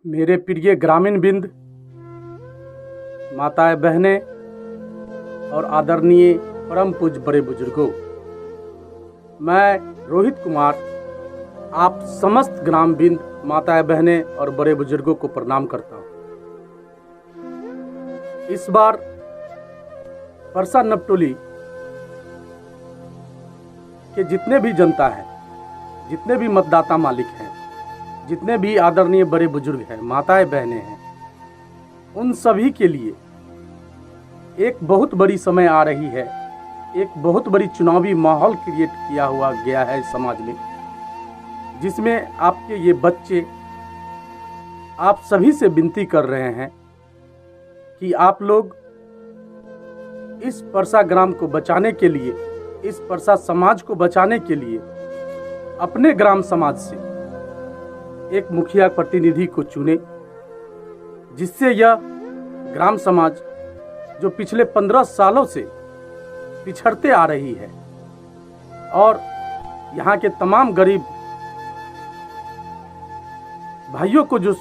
मेरे प्रिय ग्रामीण बिंद, माताएं बहनें और आदरणीय परम पूज्य बड़े बुजुर्गों, मैं रोहित कुमार आप समस्त ग्राम बिंद माताएं बहनें और बड़े बुजुर्गों को प्रणाम करता हूं। इस बार परसा नपटोली के जितने भी जनता है, जितने भी मतदाता मालिक हैं, जितने भी आदरणीय बड़े बुजुर्ग हैं, माताएं बहनें हैं, उन सभी के लिए एक बहुत बड़ी समय आ रही है। एक बहुत बड़ी चुनावी माहौल क्रिएट किया हुआ गया है समाज में, जिसमें आपके ये बच्चे आप सभी से विनती कर रहे हैं कि आप लोग इस परसा ग्राम को बचाने के लिए, इस परसा समाज को बचाने के लिए अपने ग्राम समाज से एक मुखिया प्रतिनिधि को चुने, जिससे यह ग्राम समाज जो पिछले 15 सालों से पिछड़ते आ रही है और यहाँ के तमाम गरीब भाइयों को जो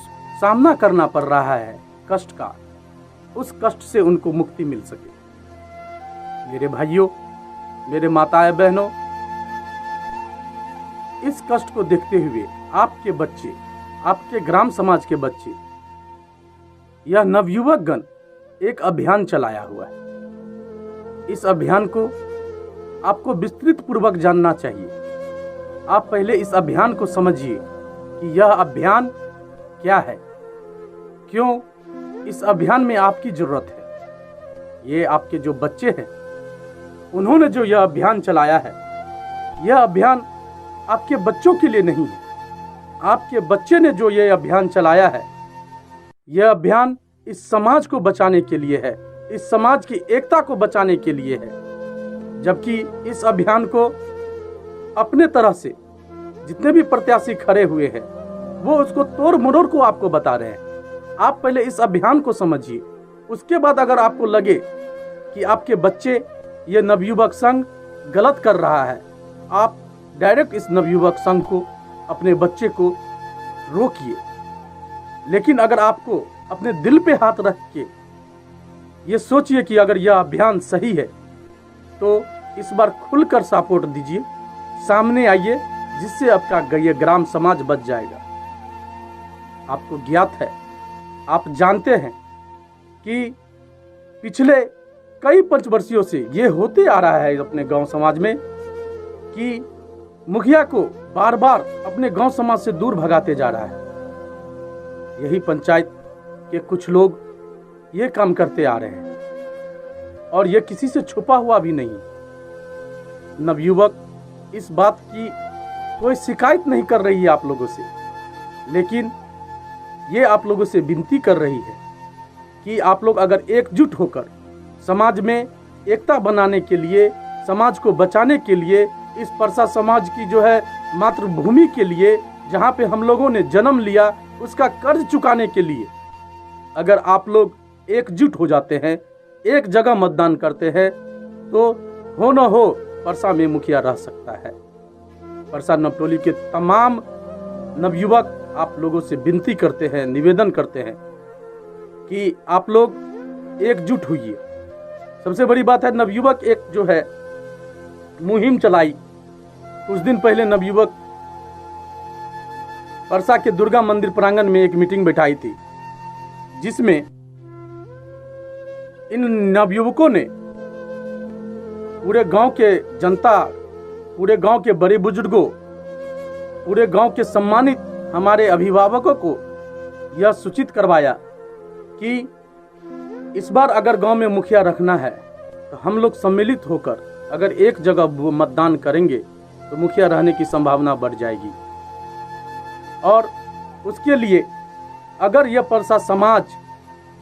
सामना करना पड़ रहा है कष्ट का, उस कष्ट से उनको मुक्ति मिल सके। मेरे भाइयों, मेरे माताएं बहनों, इस कष्ट को देखते हुए आपके बच्चे, आपके ग्राम समाज के बच्चे, यह नवयुवक गण एक अभियान चलाया हुआ है। इस अभियान को आपको विस्तृत पूर्वक जानना चाहिए। आप पहले इस अभियान को समझिए कि यह अभियान क्या है, क्यों इस अभियान में आपकी जरूरत है। ये आपके जो बच्चे हैं, उन्होंने जो यह अभियान चलाया है, यह अभियान आपके बच्चों के लिए नहीं है। आपके बच्चे ने जो ये अभियान चलाया है, यह अभियान इस समाज को बचाने के लिए है, इस समाज की एकता को बचाने के लिए है। जबकि इस अभियान को अपने तरह से जितने भी प्रत्याशी खड़े हुए हैं, वो उसको तोड़ मरोड़ को आपको बता रहे हैं। आप पहले इस अभियान को समझिए, उसके बाद अगर आपको लगे कि आपके बच्चे ये नवयुवक संघ गलत कर रहा है, आप डायरेक्ट इस नवयुवक संघ को, अपने बच्चे को रोकिए। लेकिन अगर आपको अपने दिल पे हाथ रख के ये सोचिए कि अगर यह अभियान सही है, तो इस बार खुलकर सपोर्ट दीजिए, सामने आइए, जिससे आपका ये ग्राम समाज बच जाएगा। आपको ज्ञात है, आप जानते हैं कि पिछले कई पंचवर्षियों से ये होते आ रहा है अपने गांव समाज में कि मुखिया को बार बार अपने गांव समाज से दूर भगाते जा रहा है। यही पंचायत के कुछ लोग ये काम करते आ रहे हैं और ये किसी से छुपा हुआ भी नहीं। नवयुवक इस बात की कोई शिकायत नहीं कर रही है आप लोगों से, लेकिन ये आप लोगों से विनती कर रही है कि आप लोग अगर एकजुट होकर समाज में एकता बनाने के लिए, समाज को बचाने के लिए, इस परसा समाज की जो है मातृभूमि के लिए, जहाँ पे हम लोगों ने जन्म लिया, उसका कर्ज चुकाने के लिए अगर आप लोग एकजुट हो जाते हैं, एक जगह मतदान करते हैं, तो हो न हो परसा में मुखिया रह सकता है। परसा नपटोली के तमाम नवयुवक आप लोगों से विनती करते हैं, निवेदन करते हैं कि आप लोग एकजुट होइए। सबसे बड़ी बात है, नवयुवक एक जो है मुहिम चलाई। कुछ दिन पहले नवयुवक परसा के दुर्गा मंदिर प्रांगण में एक मीटिंग बैठाई थी, जिसमें इन नवयुवकों ने पूरे गांव के जनता, पूरे गांव के बड़े बुजुर्गों, पूरे गांव के सम्मानित हमारे अभिभावकों को यह सूचित करवाया कि इस बार अगर गांव में मुखिया रखना है, तो हम लोग सम्मिलित होकर अगर एक जगह मतदान करेंगे तो मुखिया रहने की संभावना बढ़ जाएगी। और उसके लिए अगर यह परसा समाज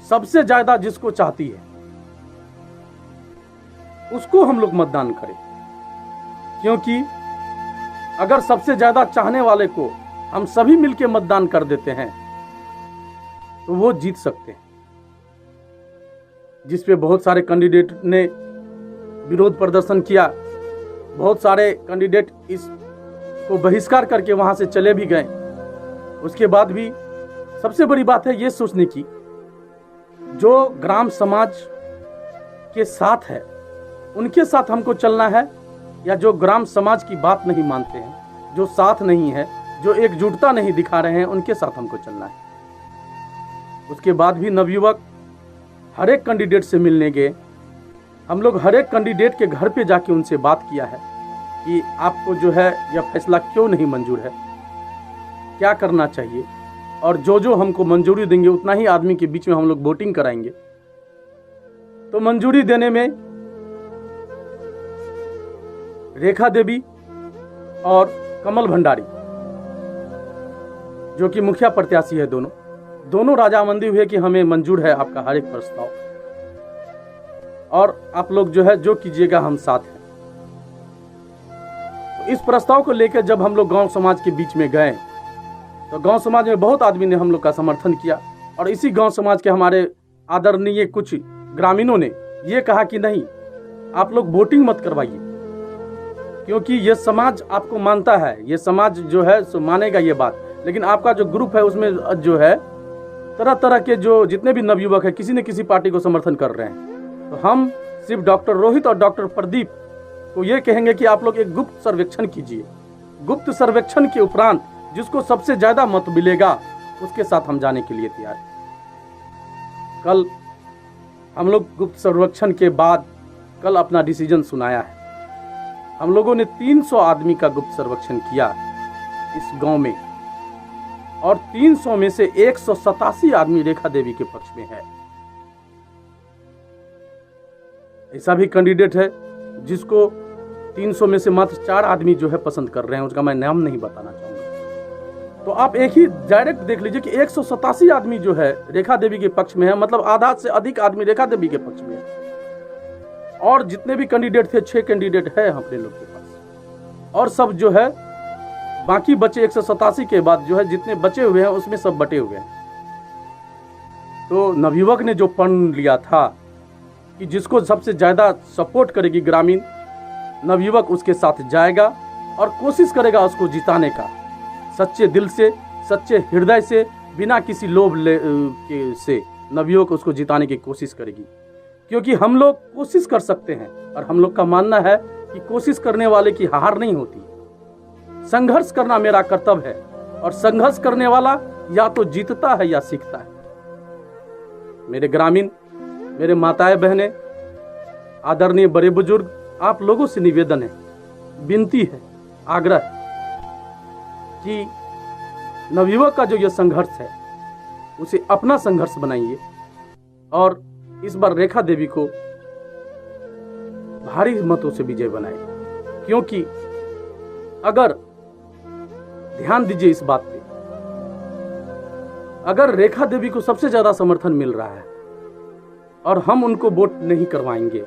सबसे ज्यादा जिसको चाहती है, उसको हम लोग मतदान करें, क्योंकि अगर सबसे ज्यादा चाहने वाले को हम सभी मिलकर मतदान कर देते हैं, तो वो जीत सकते हैं। जिस पे बहुत सारे कैंडिडेट ने विरोध प्रदर्शन किया, बहुत सारे कैंडिडेट इस को बहिष्कार करके वहां से चले भी गए। उसके बाद भी सबसे बड़ी बात है ये सोचने की, जो ग्राम समाज के साथ है उनके साथ हमको चलना है, या जो ग्राम समाज की बात नहीं मानते हैं, जो साथ नहीं है, जो एकजुटता नहीं दिखा रहे हैं, उनके साथ हमको चलना है। उसके बाद भी नवयुवक हर एक कैंडिडेट से मिलने गए। हम लोग हर एक कैंडिडेट के घर पे जाके उनसे बात किया है कि आपको जो है यह फैसला क्यों नहीं मंजूर है, क्या करना चाहिए, और जो जो हमको मंजूरी देंगे उतना ही आदमी के बीच में हम लोग वोटिंग कराएंगे। तो मंजूरी देने में रेखा देवी और कमल भंडारी जो कि मुखिया प्रत्याशी है, दोनों राजामंदी हुए कि हमें मंजूर है आपका हर एक प्रस्ताव, और आप लोग जो है जो कीजिएगा हम साथ हैं। तो इस प्रस्ताव को लेकर जब हम लोग गांव समाज के बीच में गए तो गांव समाज में बहुत आदमी ने हम लोग का समर्थन किया, और इसी गांव समाज के हमारे आदरणीय कुछ ग्रामीणों ने ये कहा कि नहीं, आप लोग वोटिंग मत करवाइए, क्योंकि ये समाज आपको मानता है, ये समाज जो है सो मानेगा ये बात, लेकिन आपका जो ग्रुप है उसमें जो है तरह तरह के जो जितने भी नवयुवक है किसी न किसी पार्टी को समर्थन कर रहे हैं। तो हम सिर्फ डॉक्टर रोहित और डॉक्टर प्रदीप को ये कहेंगे कि आप लोग एक गुप्त सर्वेक्षण कीजिए। गुप्त सर्वेक्षण के उपरांत जिसको सबसे ज्यादा मत मिलेगा उसके साथ हम जाने के लिए तैयार हैं। कल हम लोग गुप्त सर्वेक्षण के बाद कल अपना डिसीजन सुनाया है। हम लोगों ने 300 आदमी का गुप्त सर्वेक्षण किया इस गांव में, और 300 में से 187 आदमी रेखा देवी के पक्ष में है। ऐसा भी कैंडिडेट है जिसको 300 में से मात्र 4 आदमी जो है पसंद कर रहे हैं, उसका मैं नाम नहीं बताना चाहूंगा। तो आप एक ही डायरेक्ट देख लीजिए कि 187 आदमी जो है रेखा देवी के पक्ष में है, मतलब आधा से अधिक आदमी रेखा देवी के पक्ष में है। और जितने भी कैंडिडेट थे 6 कैंडिडेट है अपने लोग के पास, और सब जो है बाकी बचे 187 के बाद जो है जितने बचे हुए हैं उसमें सब बटे हुए हैं। तो नवयुवक ने जो प्रण लिया था कि जिसको सबसे ज्यादा सपोर्ट करेगी ग्रामीण, नवयुवक उसके साथ जाएगा और कोशिश करेगा उसको जिताने का, सच्चे दिल से, सच्चे हृदय से, बिना किसी लोभ से नवयुवक उसको जिताने की कोशिश करेगी। क्योंकि हम लोग कोशिश कर सकते हैं, और हम लोग का मानना है कि कोशिश करने वाले की हार नहीं होती। संघर्ष करना मेरा कर्तव्य है, और संघर्ष करने वाला या तो जीतता है या सीखता है। मेरे ग्रामीण, मेरे माताएं बहनें, आदरणीय बड़े बुजुर्ग, आप लोगों से निवेदन है, विनती है, आग्रह है कि नवयुवक का जो यह संघर्ष है उसे अपना संघर्ष बनाइए, और इस बार रेखा देवी को भारी मतों से विजय बनाए। क्योंकि अगर ध्यान दीजिए इस बात पे, अगर रेखा देवी को सबसे ज्यादा समर्थन मिल रहा है और हम उनको वोट नहीं करवाएंगे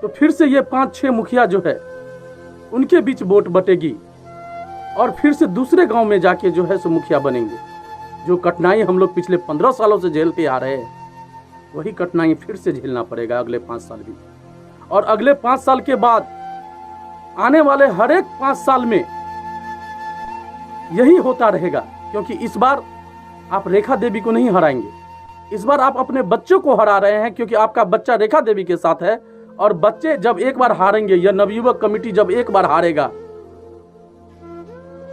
तो फिर से ये 5-6 मुखिया जो है उनके बीच वोट बटेगी, और फिर से दूसरे गांव में जाके जो है सो मुखिया बनेंगे। जो कठिनाई हम लोग पिछले 15 सालों से झेलते आ रहे हैं वही कठिनाई फिर से झेलना पड़ेगा अगले 5 साल भी। और अगले 5 साल के बाद आने वाले हर एक 5 साल में यही होता रहेगा। क्योंकि इस बार आप रेखा देवी को नहीं हराएंगे, इस बार आप अपने बच्चों को हरा रहे हैं, क्योंकि आपका बच्चा रेखा देवी के साथ है। और बच्चे जब एक बार हारेंगे, या नवयुवक कमेटी जब एक बार हारेगा,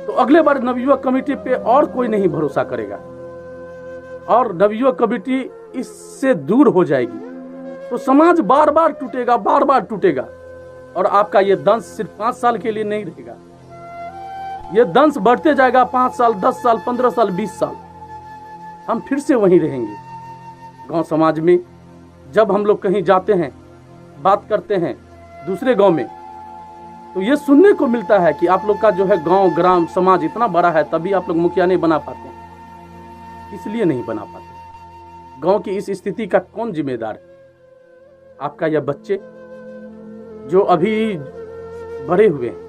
तो अगले बार नवयुवक कमेटी पे और कोई नहीं भरोसा करेगा, और नवयुवक कमेटी इससे दूर हो जाएगी। तो समाज बार बार टूटेगा, बार बार टूटेगा, और आपका ये दंश सिर्फ 5 साल के लिए नहीं रहेगा, ये दंश बढ़ते जाएगा। 5 साल, 10 साल, 15 साल, 20 साल हम फिर से वहीं रहेंगे। गांव समाज में जब हम लोग कहीं जाते हैं, बात करते हैं दूसरे गांव में, तो ये सुनने को मिलता है कि आप लोग का जो है गांव, ग्राम, समाज इतना बड़ा है, तभी आप लोग मुखिया नहीं बना पाते। इसलिए नहीं बना पाते। गांव की इस स्थिति का कौन जिम्मेदार है? आपका यह बच्चे जो अभी बड़े हुए हैं,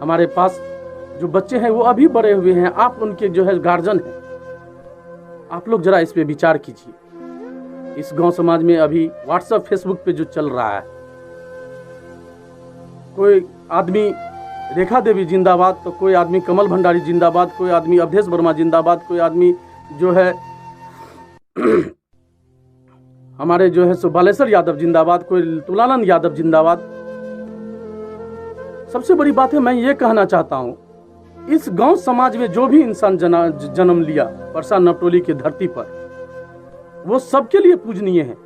हमारे पास जो बच्चे हैं वो अभी बड़े हुए हैं, आप उनके जो है गार्जियन हैं। आप लोग जरा इस पे विचार कीजिए। इस गांव समाज में अभी व्हाट्सएप, फेसबुक पे जो चल रहा है, कोई आदमी रेखा देवी जिंदाबाद, तो कोई आदमी कमल भंडारी जिंदाबाद, कोई आदमी अवधेश वर्मा जिंदाबाद, कोई आदमी जो है हमारे जो है सो बालेश्वर यादव जिंदाबाद, कोई तुलानंद यादव जिंदाबाद। सबसे बड़ी बात है, मैं ये कहना चाहता हूं, इस गांव समाज में जो भी इंसान जन्म लिया परसा नपटोली की धरती पर, वो सबके लिए पूजनीय है।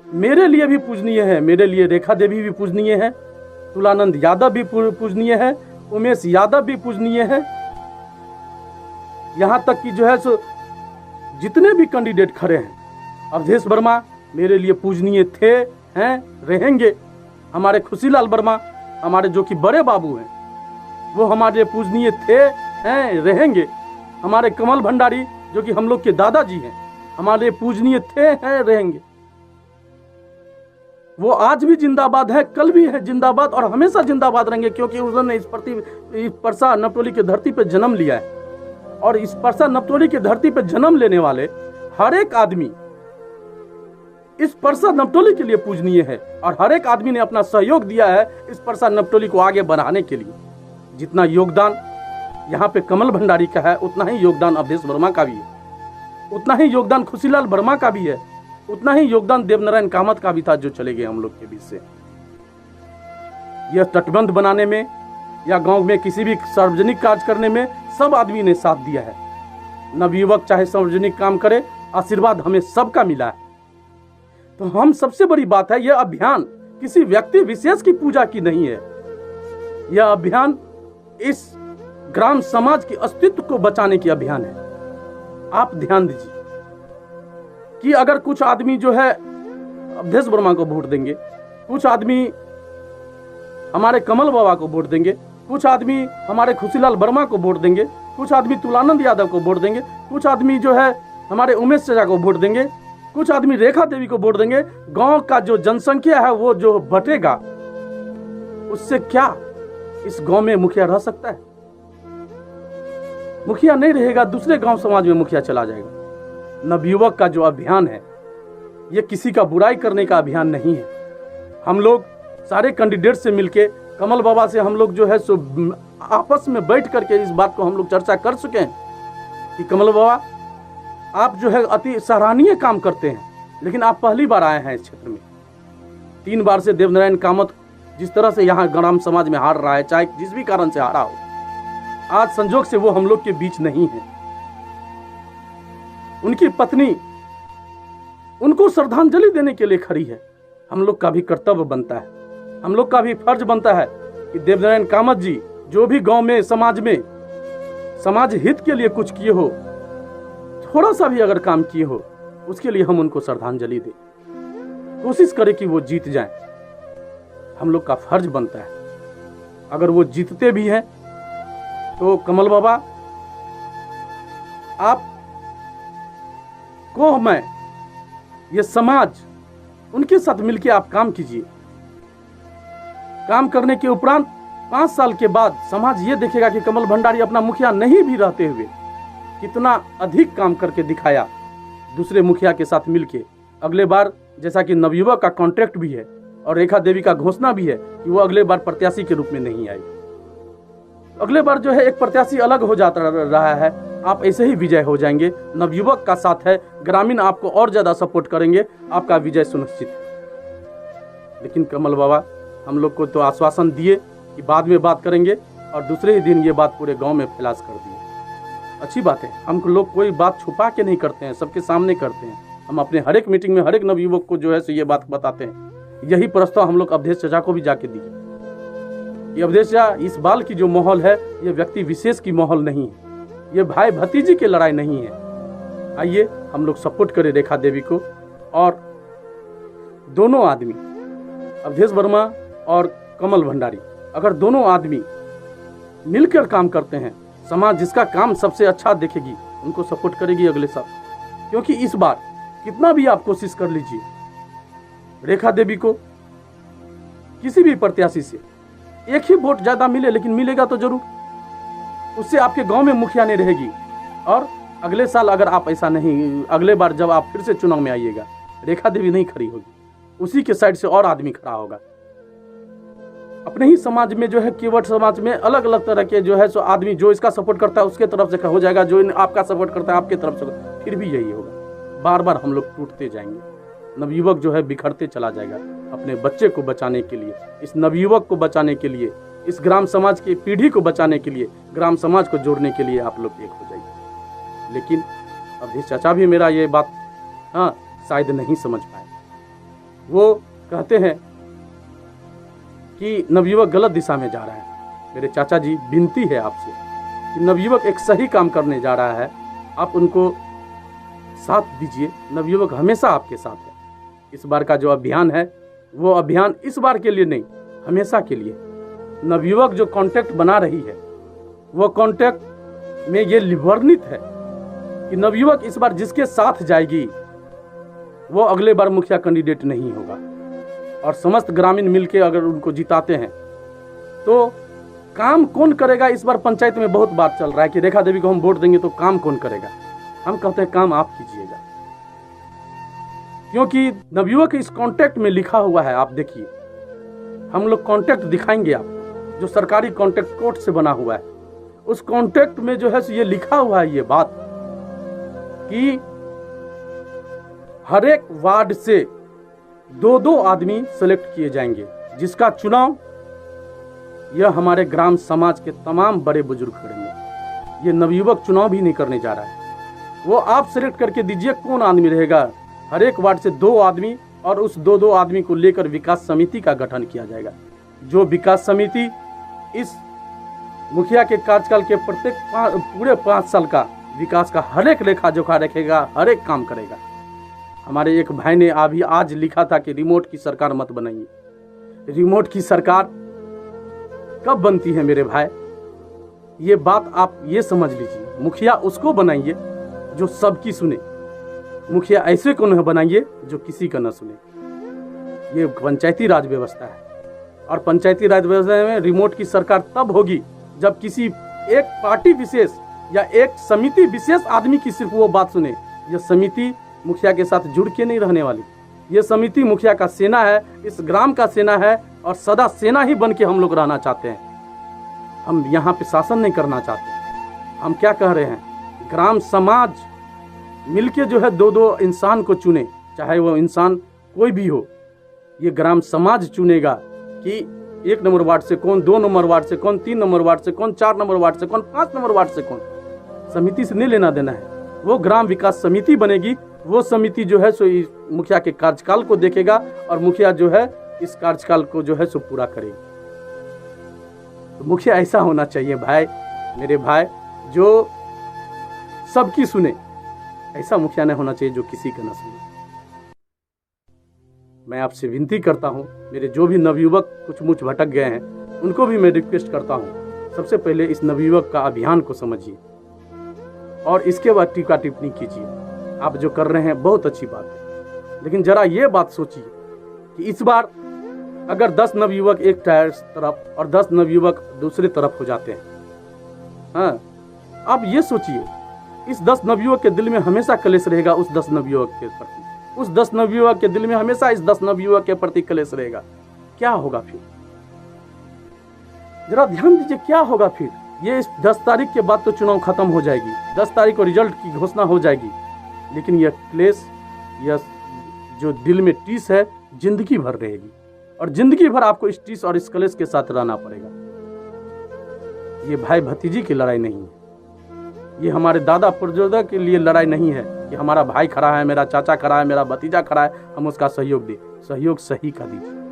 मेरे लिए भी पूजनीय है, मेरे लिए रेखा देवी भी पूजनीय है, तुलानंद यादव भी पूजनीय है, उमेश यादव भी पूजनीय है, यहां तक कि जो है सो जितने भी कैंडिडेट खड़े हैं, अवधेश वर्मा मेरे लिए पूजनीय थे, हैं, रहेंगे। हमारे खुशीलाल वर्मा, हमारे जो कि बड़े बाबू हैं, वो हमारे लिए पूजनीय थे, हैं, रहेंगे। हमारे कमल भंडारी जो कि हम लोग के दादाजी हैं, हमारे लिए पूजनीय थे, हैं, रहेंगे। वो आज भी जिंदाबाद है, कल भी है जिंदाबाद और हमेशा जिंदाबाद रहेंगे, क्योंकि उन्होंने इस परसा नपटोली की धरती पर जन्म लिया है। और इस परसा नपटोली की धरती पर जन्म लेने वाले हर एक आदमी इस परसा नपटोली के लिए पूजनीय है, और हर एक आदमी ने अपना सहयोग दिया है इस परसा नपटोली को आगे बढ़ाने के लिए। जितना योगदान यहाँ पे कमल भंडारी का है, उतना ही योगदान अवधेश वर्मा का भी है, उतना ही योगदान खुशीलाल वर्मा का भी है, उतना ही योगदान देवनारायण कामत का भी था, जो चले गए हम लोग के बीच से। यह तटबंध बनाने में या गांव में किसी भी सार्वजनिक कार्य करने में सब आदमी ने साथ दिया है। नवयुवक चाहे सार्वजनिक काम करे, आशीर्वाद हमें सबका मिला है। तो हम सबसे बड़ी बात है, यह अभियान किसी व्यक्ति विशेष की पूजा की नहीं है। यह अभियान इस ग्राम समाज के अस्तित्व को बचाने की अभियान है। आप ध्यान दीजिए कि अगर कुछ आदमी जो है अवधेश वर्मा को वोट देंगे, कुछ आदमी हमारे कमल बाबा को वोट देंगे, कुछ आदमी हमारे खुशीलाल वर्मा को वोट देंगे, कुछ आदमी तुलानंद यादव को वोट देंगे, कुछ आदमी जो है हमारे उमेश चाचा को वोट देंगे, कुछ आदमी रेखा देवी को वोट देंगे। गांव का जो जनसंख्या है वो जो बटेगा, उससे क्या इस गांव में मुखिया रह सकता है? मुखिया नहीं रहेगा, दूसरे गांव समाज में मुखिया चला जाएगा। नवयुवक का जो अभियान है, ये किसी का बुराई करने का अभियान नहीं है। हम लोग सारे कैंडिडेट से मिलके, कमल बाबा से हम लोग जो है सो आपस में बैठ करके इस बात को हम लोग चर्चा कर चुके हैं कि कमल बाबा, आप जो है अति सराहनीय काम करते हैं, लेकिन आप पहली बार आए हैं इस क्षेत्र में। 3 बार से देवनारायण कामत जिस तरह से यहाँ ग्राम समाज में हार रहा है, चाहे जिस भी कारण से हारा हो, आज संजोग से वो हम लोग के बीच नहीं है। उनकी पत्नी उनको श्रद्धांजलि देने के लिए खड़ी है। हम लोग का भी कर्तव्य बनता है, हम लोग का भी फर्ज बनता है कि देवनारायण कामत जी जो भी गांव में समाज हित के लिए कुछ किए हो, थोड़ा सा भी अगर काम किए हो, उसके लिए हम उनको श्रद्धांजलि दें, कोशिश करें कि वो जीत जाएं। हम लोग का फर्ज बनता है। अगर वो जीतते भी हैं तो कमल बाबा, आप को मैं ये समाज, उनके साथ मिलकर आप काम कीजिए। काम करने के उपरांत 5 साल के बाद समाज ये देखेगा कि कमल भंडारी अपना मुखिया नहीं भी रहते हुए कितना अधिक काम करके दिखाया दूसरे मुखिया के साथ मिलके। अगले बार जैसा कि नवयुवक का कॉन्ट्रैक्ट भी है और रेखा देवी का घोषणा भी है कि वो अगले बार प्रत्याशी के रूप में नहीं आई। अगले बार जो है एक प्रत्याशी अलग हो जाता रहा है, आप ऐसे ही विजय हो जाएंगे। नवयुवक का साथ है, ग्रामीण आपको और ज्यादा सपोर्ट करेंगे, आपका विजय सुनिश्चित है। लेकिन कमल बाबा हम लोग को तो आश्वासन दिए कि बाद में बात करेंगे, और दूसरे ही दिन ये बात पूरे गांव में फैलाश कर दिए। अच्छी बात है, हम लोग कोई बात छुपा के नहीं करते हैं, सबके सामने करते हैं। हम अपने हर एक मीटिंग में हर एक नवयुवक को जो है सो ये बात बताते हैं। यही प्रस्ताव हम लोग अवधेश चाचा को भी जाके दिए। ये अवधेश चाचा, इस बाल की जो माहौल है, ये व्यक्ति विशेष की माहौल नहीं है, ये भाई भतीजी की लड़ाई नहीं है। आइए हम लोग सपोर्ट करें रेखा देवी को, और दोनों आदमी अवधेश वर्मा और कमल भंडारी, अगर दोनों आदमी मिलकर काम करते हैं, समाज जिसका काम सबसे अच्छा देखेगी उनको सपोर्ट करेगी अगले साल। क्योंकि इस बार कितना भी आप कोशिश कर लीजिए, रेखा देवी को किसी भी प्रत्याशी से एक ही वोट ज्यादा मिले, लेकिन मिलेगा तो जरूर, उससे आपके गांव में मुखिया नहीं रहेगी। और अगले साल अगर आप ऐसा नहीं, अगले बार जब आप फिर से चुनाव में आइएगा, रेखा देवी नहीं खड़ी होगी, उसी के साइड से और आदमी खड़ा होगा। अपने ही समाज में जो है कीवर्ड समाज में अलग अलग तरह के जो है सो आदमी जो इसका सपोर्ट करता है उसके तरफ से हो जाएगा, जो आपका सपोर्ट करता है आपके तरफ से, फिर भी यही होगा। बार बार हम लोग टूटते जाएंगे, नवयुवक जो है बिखरते चला जाएगा। अपने बच्चे को बचाने के लिए, इस नवयुवक को बचाने के लिए, इस ग्राम समाज की पीढ़ी को बचाने के लिए, ग्राम समाज को जोड़ने के लिए आप लोग एक हो जाइए। लेकिन अवधेश चाचा भी मेरा ये बात शायद नहीं समझ पाए। वो कहते हैं कि नवयुवक गलत दिशा में जा रहा है। मेरे चाचा जी, विनती है आपसे कि नवयुवक एक सही काम करने जा रहा है, आप उनको साथ दीजिए। नवयुवक हमेशा आपके साथ है। इस बार का जो अभियान है वो अभियान इस बार के लिए नहीं, हमेशा के लिए। नवयुवक जो कॉन्टेक्ट बना रही है वो कॉन्टेक्ट में ये वर्णित है कि नवयुवक इस बार जिसके साथ जाएगी वो अगले बार मुखिया कैंडिडेट नहीं होगा। और समस्त ग्रामीण मिलके अगर उनको जिताते हैं तो काम कौन करेगा? इस बार पंचायत में बहुत बात चल रहा है कि रेखा देवी को हम वोट देंगे तो काम कौन करेगा। हम कहते हैं काम आप कीजिएगा, क्योंकि नवयुवक इस कॉन्ट्रैक्ट में लिखा हुआ है। आप देखिए, हम लोग कॉन्ट्रैक्ट दिखाएंगे आपको, जो सरकारी कॉन्ट्रैक्ट कोर्ट से बना हुआ है। उस कॉन्ट्रैक्ट में जो है ये लिखा हुआ है ये बात कि हर एक वार्ड से 2-2 आदमी सेलेक्ट किए जाएंगे, जिसका चुनाव यह हमारे ग्राम समाज के तमाम बड़े बुजुर्ग करेंगे। ये नवयुवक चुनाव भी नहीं करने जा रहा है, वो आप सेलेक्ट करके दीजिए कौन आदमी रहेगा। हर एक वार्ड से 2 आदमी, और उस 2-2 आदमी को लेकर विकास समिति का गठन किया जाएगा। जो विकास समिति इस मुखिया के कार्यकाल के प्रत्येक पूरे 5 साल का विकास का हर एक लेखा जोखा रखेगा, हर एक काम करेगा। हमारे एक भाई ने अभी आज लिखा था कि रिमोट की सरकार मत बनाइए। रिमोट की सरकार कब बनती है मेरे भाई? ये बात आप ये समझ लीजिए, मुखिया उसको बनाइए जो सबकी सुने। मुखिया ऐसे को न बनाइए जो किसी का न सुने। ये पंचायती राज व्यवस्था है, और पंचायती राज व्यवस्था में रिमोट की सरकार तब होगी जब किसी एक पार्टी विशेष या एक समिति विशेष आदमी की सिर्फ वो बात सुने। यह समिति मुखिया के साथ जुड़ के नहीं रहने वाली। ये समिति मुखिया का सेना है, इस ग्राम का सेना है, और सदा सेना ही बन के हम लोग रहना चाहते हैं। हम यहाँ पे शासन नहीं करना चाहते। हम क्या कह रहे हैं, ग्राम समाज मिलके जो है 2-2 इंसान को चुने, चाहे वो इंसान कोई भी हो। ये ग्राम समाज चुनेगा कि 1 नंबर वार्ड से कौन, 2 नंबर वार्ड से कौन, 3 नंबर वार्ड से कौन, 4 नंबर वार्ड से कौन, 5 नंबर वार्ड से कौन। समिति से नहीं लेना देना है। वो ग्राम विकास समिति बनेगी। वो समिति जो है सो मुखिया के कार्यकाल को देखेगा, और मुखिया जो है इस कार्यकाल को जो है सो पूरा करेगी। तो मुखिया ऐसा होना चाहिए भाई, मेरे भाई, जो सबकी सुने। ऐसा मुखिया नहीं होना चाहिए जो किसी का न सुने। मैं आपसे विनती करता हूं, मेरे जो भी नवयुवक कुछ मुझ भटक गए हैं उनको भी मैं रिक्वेस्ट करता हूं, सबसे पहले इस नवयुवक का अभियान को समझिए और इसके बाद टीका टिप्पणी कीजिए। आप जो कर रहे हैं बहुत अच्छी बात है, लेकिन जरा ये बात सोचिए कि इस बार अगर 10 नवयुवक एक तरफ और 10 नवयुवक दूसरी तरफ हो जाते हैं, हाँ, आप ये सोचिए, इस 10 नवयुवक के दिल में हमेशा कलेश रहेगा उस 10 नवयुवक के प्रति, उस 10 नवयुवक के दिल में हमेशा इस 10 नवयुवक के प्रति कलेश रहेगा। क्या होगा फिर? जरा ध्यान दीजिए, क्या होगा फिर? ये 10 तारीख के बाद तो चुनाव खत्म हो जाएगी, 10 तारीख को रिजल्ट की घोषणा हो जाएगी, लेकिन यह क्लेश, यह जो दिल में टीस है, जिंदगी भर रहेगी, और जिंदगी भर आपको इस टीस और इस क्लेश के साथ रहना पड़ेगा। ये भाई भतीजी की लड़ाई नहीं है, ये हमारे दादा परदादा के लिए लड़ाई नहीं है कि हमारा भाई खड़ा है, मेरा चाचा खड़ा है, मेरा भतीजा खड़ा है, हम उसका सहयोग दें। सहयोग सही का दीजिए।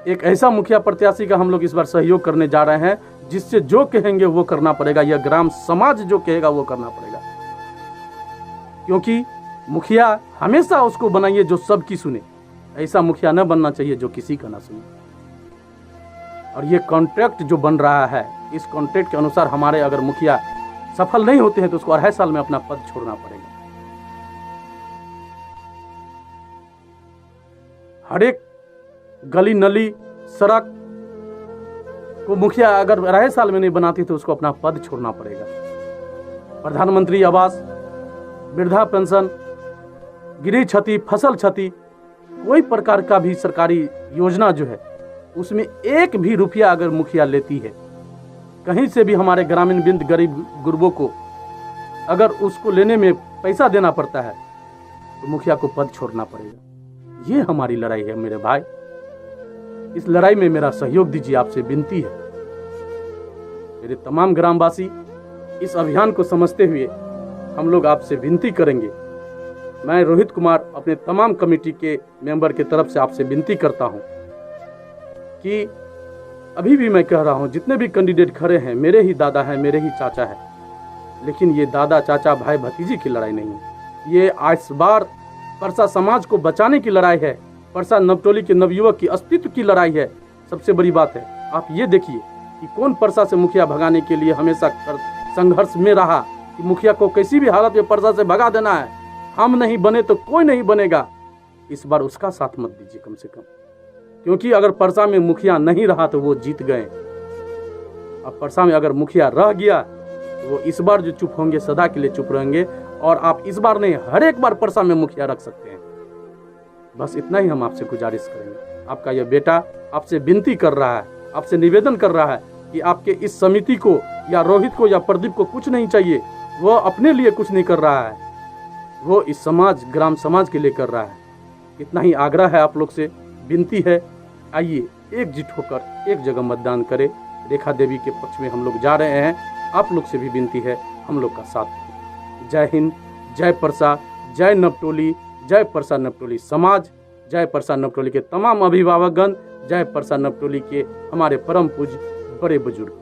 एक ऐसा मुखिया प्रत्याशी का हम लोग इस बार सहयोग करने जा रहे हैं जिससे जो कहेंगे वो करना पड़ेगा, यह ग्राम समाज जो कहेगा वो करना पड़ेगा, क्योंकि मुखिया हमेशा उसको बनाइए जो सबकी सुने। ऐसा मुखिया न बनना चाहिए जो किसी का ना सुने। और ये कॉन्ट्रैक्ट जो बन रहा है, इस कॉन्ट्रैक्ट के अनुसार हमारे अगर मुखिया सफल नहीं होते हैं तो उसको 2.5 साल में अपना पद छोड़ना पड़ेगा। हर एक गली नली सड़क को मुखिया अगर 2.5 साल में नहीं बनाती तो उसको अपना पद छोड़ना पड़ेगा। प्रधानमंत्री आवास, वृद्धा पेंशन, गृह क्षति, फसल क्षति, कोई प्रकार का भी सरकारी योजना जो है उसमें एक भी रुपया अगर मुखिया लेती है, कहीं से भी हमारे ग्रामीण बिंद गरीब गुरबों को अगर उसको लेने में पैसा देना पड़ता है तो मुखिया को पद छोड़ना पड़ेगा। ये हमारी लड़ाई है मेरे भाई। इस लड़ाई में मेरा सहयोग दीजिए, आपसे विनती है। मेरे तमाम ग्रामवासी इस अभियान को समझते हुए हम लोग आपसे विनती करेंगे। मैं रोहित कुमार अपने तमाम कमेटी के मेंबर की तरफ से आपसे विनती करता हूं कि अभी भी मैं कह रहा हूं, जितने भी कैंडिडेट खड़े हैं मेरे ही दादा हैं, मेरे ही चाचा हैं, लेकिन ये दादा चाचा भाई भतीजी की लड़ाई नहीं है। ये इस बार परसा समाज को बचाने की लड़ाई है, परसा नवटोली के नवयुवक की अस्तित्व की लड़ाई है। सबसे बड़ी बात है, आप ये देखिए कि कौन परसा से मुखिया भगाने के लिए हमेशा संघर्ष में रहा कि मुखिया को किसी भी हालत में परसा से भगा देना है। हम नहीं बने तो कोई नहीं बनेगा। इस बार उसका साथ मत दीजिए कम से कम, क्योंकि अगर परसा में मुखिया नहीं रहा तो वो जीत गए। अब परसा में अगर मुखिया रह गया तो वो इस बार जो चुप होंगे सदा के लिए चुप रहेंगे, और आप इस बार नहीं हर एक बार परसा में मुखिया रख सकते हैं। बस इतना ही हम आपसे गुजारिश करेंगे। आपका यह बेटा आपसे विनती कर रहा है, आपसे निवेदन कर रहा है कि आपके इस समिति को या रोहित को या प्रदीप को कुछ नहीं चाहिए। वो अपने लिए कुछ नहीं कर रहा है, वो इस समाज ग्राम समाज के लिए कर रहा है। इतना ही आग्रह है आप लोग से, विनती है। आइए एकजुट होकर एक जगह मतदान करें। रेखा देवी के पक्ष में हम लोग जा रहे हैं। आप लोग से भी विनती है, हम लोग का साथ दें। जय हिंद, जय परसा, जय नवटोली, जय परसा नवटोली समाज, जय परसा नवटोली के तमाम अभिभावकगण, जय परसा नवटोली के हमारे परम पूज्य बड़े बुजुर्ग।